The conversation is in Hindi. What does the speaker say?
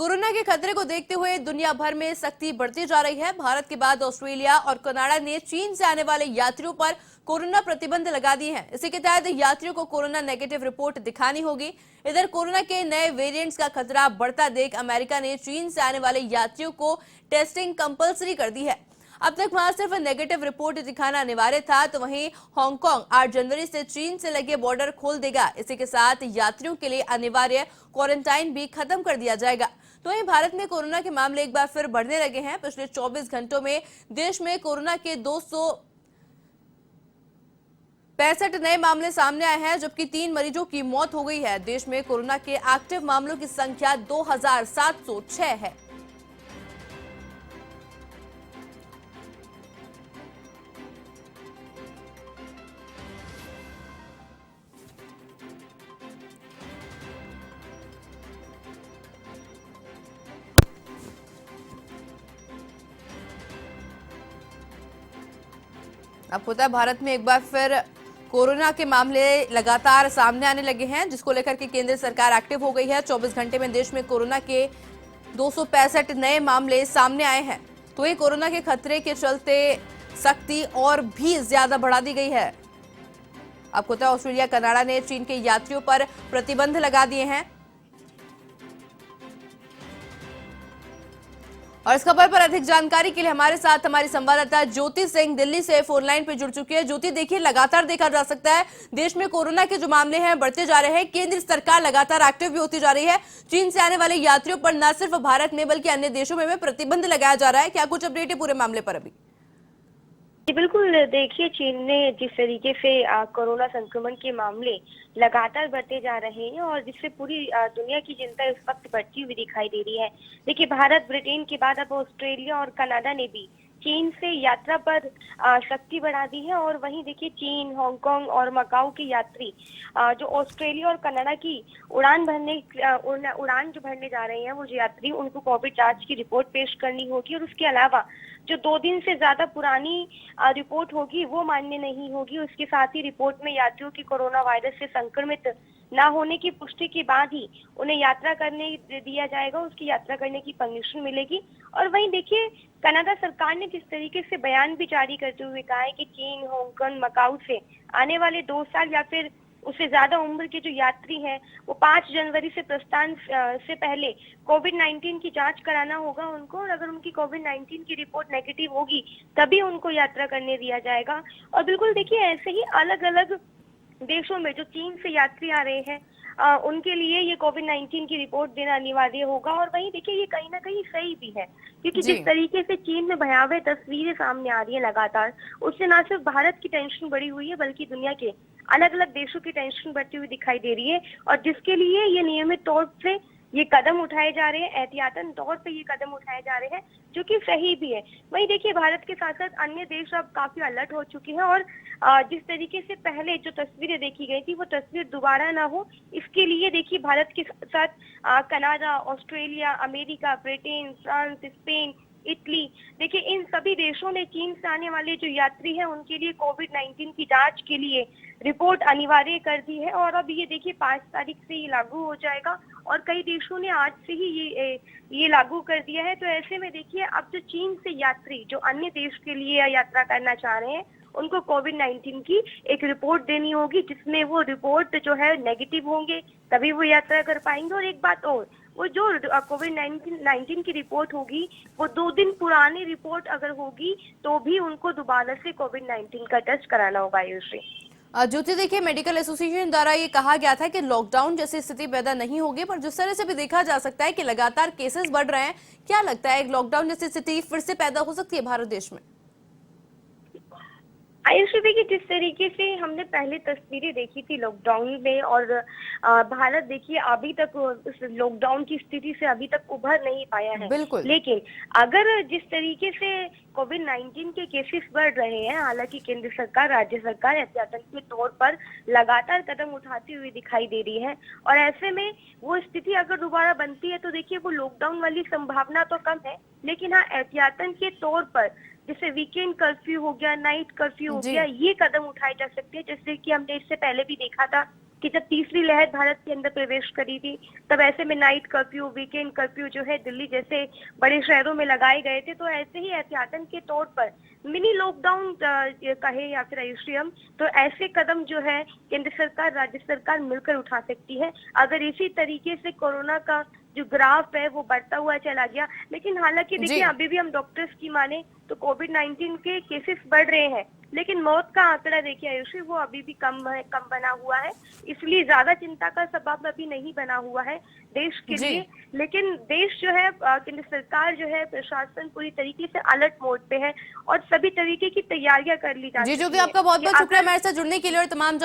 कोरोना के खतरे को देखते हुए दुनिया भर में सख्ती बढ़ती जा रही है। भारत के बाद ऑस्ट्रेलिया और कनाडा ने चीन से आने वाले यात्रियों पर कोरोना प्रतिबंध लगा दिए हैं। इसी के तहत यात्रियों को कोरोना नेगेटिव रिपोर्ट दिखानी होगी। इधर कोरोना के नए वेरिएंट्स का खतरा बढ़ता देख अमेरिका ने चीन से आने वाले यात्रियों को टेस्टिंग कंपलसरी कर दी है। अब तक वहां सिर्फ नेगेटिव रिपोर्ट दिखाना अनिवार्य था, तो वहीं हांगकांग 8 जनवरी से चीन से लगे बॉर्डर खोल देगा। इसी के साथ यात्रियों के लिए अनिवार्य क्वारंटाइन भी खत्म कर दिया जाएगा। तो वहीं भारत में कोरोना के मामले एक बार फिर बढ़ने लगे हैं। पिछले 24 घंटों में देश में कोरोना के 265 नए मामले सामने आए हैं, जबकि 3 मरीजों की मौत हो गई है। देश में कोरोना के एक्टिव मामलों की संख्या 2706 है। अब पता है भारत में एक बार फिर कोरोना के मामले लगातार सामने आने लगे हैं, जिसको लेकर के केंद्र सरकार एक्टिव हो गई है। 24 घंटे में देश में कोरोना के 265 नए मामले सामने आए हैं। तो ये कोरोना के खतरे के चलते सख्ती और भी ज्यादा बढ़ा दी गई है। आपको पता है ऑस्ट्रेलिया कनाडा ने चीन के यात्रियों पर प्रतिबंध लगा दिए हैं। और इस खबर पर अधिक जानकारी के लिए हमारे साथ हमारी संवाददाता ज्योति सिंह दिल्ली से फोन लाइन पर जुड़ चुकी है। ज्योति, देखिए लगातार देखा जा सकता है देश में कोरोना के जो मामले हैं बढ़ते जा रहे हैं। केंद्र सरकार लगातार एक्टिव भी होती जा रही है। चीन से आने वाले यात्रियों पर न सिर्फ भारत में बल्कि अन्य देशों में प्रतिबंध लगाया जा रहा है। क्या कुछ अपडेट है पूरे मामले पर अभी? जी बिल्कुल, देखिए चीन ने जिस तरीके से कोरोना संक्रमण के मामले लगातार बढ़ते जा रहे हैं और जिससे पूरी दुनिया की चिंता इस वक्त बढ़ती हुई दिखाई दे रही है। देखिए भारत, ब्रिटेन के बाद अब ऑस्ट्रेलिया और कनाडा ने भी चीन से यात्रा पर सख्ती बढ़ा दी है। और वहीं देखिए चीन, हांगकांग और मकाऊ के यात्री जो ऑस्ट्रेलिया और कनाडा की उड़ान जो भरने जा रहे हैं, वो जो यात्री, उनको कोविड जांच की रिपोर्ट पेश करनी होगी। और उसके अलावा जो 2 दिन से ज्यादा पुरानी रिपोर्ट होगी वो मान्य नहीं होगी। उसके साथ ही रिपोर्ट में यात्रियों की कोरोना वायरस से संक्रमित ना होने की पुष्टि के बाद ही उन्हें यात्रा करने दिया जाएगा, उसकी यात्रा करने की परमिशन मिलेगी। और वहीं देखिए कनाडा सरकार ने जिस तरीके से बयान भी जारी करते हुए कहा है कि चीन, हांगकांग, मकाऊ से आने वाले 2 साल या फिर उससे ज्यादा उम्र के जो यात्री हैं, वो 5 जनवरी से प्रस्थान से पहले कोविड-19 की जांच कराना होगा उनको। और अगर उनकी कोविड-19 की रिपोर्ट नेगेटिव होगी तभी उनको यात्रा करने दिया जाएगा। और बिल्कुल देखिए ऐसे ही अलग अलग देशों में जो चीन से यात्री आ रहे हैं, उनके लिए ये कोविड-19 की रिपोर्ट देना अनिवार्य होगा। और वहीं देखिए ये कहीं ना कहीं सही भी है, क्योंकि जिस तरीके से चीन में भयावह तस्वीरें सामने आ रही है लगातार, उससे न सिर्फ भारत की टेंशन बढ़ी हुई है बल्कि दुनिया के अलग अलग देशों की टेंशन बढ़ती हुई दिखाई दे रही है। और जिसके लिए ये नियमित तौर से ये कदम उठाए जा रहे हैं, एहतियातन तौर पे ये कदम उठाए जा रहे हैं, जो कि सही भी है। वहीं देखिए भारत के साथ साथ अन्य देश अब काफी अलर्ट हो चुके हैं और जिस तरीके से पहले जो तस्वीरें देखी गई थी वो तस्वीर दोबारा ना हो, इसके लिए देखिए भारत के साथ Canada, Australia, America, Britain, France, Spain, Italy, देखिए इन सभी देशों ने चीन से आने वाले जो यात्री हैं उनके लिए कोविड-19 की जांच के लिए रिपोर्ट अनिवार्य कर दी है। और अब ये देखिए 5 तारीख से ये लागू हो जाएगा और कई देशों ने आज से ही ये लागू कर दिया है। तो ऐसे में देखिए अब जो चीन से यात्री जो अन्य देश के लिए यात्रा करना चाह रहे हैं, उनको कोविड-19 की एक रिपोर्ट देनी होगी, जिसमें वो रिपोर्ट जो है नेगेटिव होंगे तभी वो यात्रा कर पाएंगे। और एक बात और, वो जो कोविड-19 की रिपोर्ट होगी, वो 2 दिन पुरानी रिपोर्ट अगर होगी तो भी उनको दोबारा से कोविड-19 का टेस्ट कराना होगा। आयुषी, ज्योति, देखिए मेडिकल एसोसिएशन द्वारा ये कहा गया था कि लॉकडाउन जैसी स्थिति पैदा नहीं होगी, पर जिस तरह से भी देखा जा सकता है कि लगातार केसेस बढ़ रहे हैं, क्या लगता है एक लॉकडाउन जैसी स्थिति फिर से पैदा हो सकती है भारत देश में? आयुषी देखिए जिस तरीके से हमने पहले तस्वीरें देखी थी लॉकडाउन में, और भारत देखिए अभी तक उस लॉकडाउन की स्थिति से अभी तक उभर नहीं पाया है। लेकिन अगर जिस तरीके से कोविड-19 के केसेस बढ़ रहे हैं, हालांकि केंद्र सरकार, राज्य सरकार एहतियातन के तौर पर लगातार कदम उठाती हुई दिखाई दे रही है। और ऐसे में वो स्थिति अगर दोबारा बनती है तो देखिए वो लॉकडाउन वाली संभावना तो कम है, लेकिन हाँ एहतियातन के तौर पर जैसे वीकेंड कर्फ्यू हो गया, नाइट कर्फ्यू हो गया, ये कदम उठाए जा सकते हैं। जैसे कि हमने इससे पहले भी देखा था कि जब तीसरी लहर भारत के अंदर प्रवेश करी थी, तब ऐसे में नाइट कर्फ्यू, वीकेंड कर्फ्यू जो है दिल्ली जैसे बड़े शहरों में लगाए गए थे। तो ऐसे ही एहतियातन के तौर पर मिनी लॉकडाउन कहे या फिर आयुषी हम, तो ऐसे कदम जो है केंद्र सरकार, राज्य सरकार मिलकर उठा सकती है। अगर इसी तरीके से कोरोना का जो ग्राफ है वो बढ़ता हुआ चला गया, लेकिन हालांकि जी। देखिए अभी भी हम डॉक्टर्स की माने तो कोविड-19 के केसेस बढ़ रहे हैं, लेकिन मौत का आंकड़ा देखिए आयुषी वो अभी भी कम है, कम बना हुआ है, इसलिए ज्यादा चिंता का सबब अभी नहीं बना हुआ है देश के जी। लिए। लेकिन देश जो है, केंद्र सरकार जो है, प्रशासन पूरी तरीके से अलर्ट मोड पे है और सभी तरीके की तैयारियां कर ली जा जी चुकी ज्योति, है आपका बहुत कि बहुत शुक्रिया अगर हमारे साथ जुड़ने के लिए और तमाम